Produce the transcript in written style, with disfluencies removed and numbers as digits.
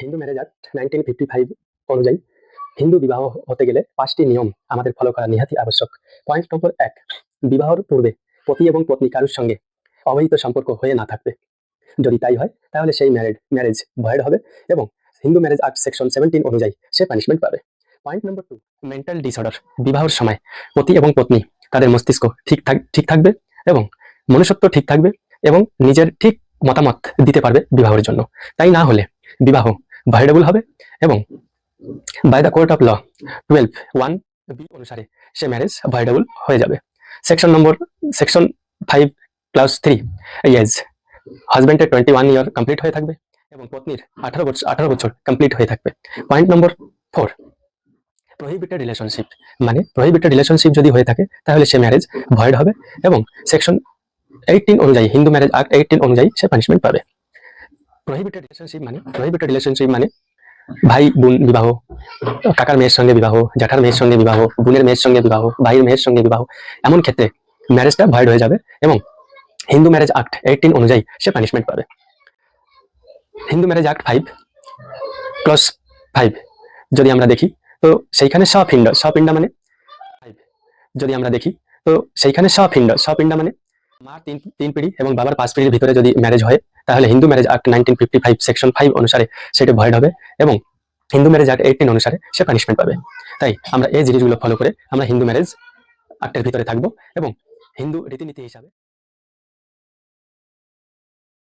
Hindu marriage act 1955 অনুযায়ী হিন্দু বিবাহ হতে গেলে 5টি নিয়ম আমাদের ফলো করা নিহাতি আবশ্যক। পয়েন্ট নম্বর 1, বিবাহর পূর্বে পতি এবং পত্নী কারোর সঙ্গে অবৈধ সম্পর্ক হয়ে না থাকবে। যদি তাই হয় তাহলে সেই ম্যারেজ ভয়েড হবে এবং হিন্দু ম্যারেজ অ্যাক্ট সেকশন 17 অনুযায়ী সে পানিশমেন্ট পাবে। Point number 2, mental disorder. বিবাহের সময় পতি এবং পত্নী তাদের মস্তিষ্ক ঠিক থাকবে এবং মনুষ্যত্ব ঠিক থাকবে এবং নিজের ঠিক মতামত দিতে পারবে বিবাহের জন্য। তাই না হলে বিবাহ ভয়েডেবল হবে এবং by the court of law 12(1)(b) অনুসারে সে ম্যারেজ ভয়েডেবল হয়ে যাবে। সেকশন 5(3) এজ হাজব্যান্ডের 21 ইয়ার কমপ্লিট হয়ে থাকবে এবং পত্নীর 18 বছর কমপ্লিট হয়ে থাকবে। Point number 4, prohibited relationship. মানে প্রহিবিটেড রিলেশনশিপ যদি হয়ে থাকে তাহলে সে ম্যারেজ ভয়েড হবে এবং সেকশন 18 অনুযায়ী হিন্দু ম্যারেজ অ্যাক্ট 18 অনুযায়ী সে পানিশমেন্ট পাবে। প্রহিবিটেড রিলেশনশিপ মানে ভাই বোন বিবাহ, কাকার মেয়ের সঙ্গে বিবাহ, জ্যাঠার মেয়ের সঙ্গে বিবাহ, বোনের মেয়ের সঙ্গে বিবাহ, ভাইয়ের মেয়ের সঙ্গে বিবাহ, এমন ক্ষেত্রে ম্যারেজটা ভয়েড হয়ে যাবে এবং হিন্দু ম্যারেজ অ্যাক্ট 18 অনুযায়ী সে পানিশমেন্ট পাবে। হিন্দু ম্যারেজ অ্যাক্ট 5(5) যদি আমরা দেখি তো সেইখানে সপিণ্ডা মানে 5 যদি আমরা দেখি তো সেইখানে সপিণ্ডা মানে মার তিন পিঢ়ি এবং বাবার 5 পিঢ়ির ভিতরে যদি ম্যারেজ হয় তাহলে হিন্দু ম্যারেজ অ্যাক্ট 1955 সেকশন 5 অনুসারে সেটা ভয়েড হবে এবং হিন্দু ম্যারেজ অ্যাক্ট 18 অনুসারে সে পানিশমেন্ট পাবে। তাই আমরা এই জিনিসগুলো ফলো করে আমরা হিন্দু ম্যারেজ অ্যাক্টের ভিতরে থাকবো এবং হিন্দু রীতিনীতি হিসাবে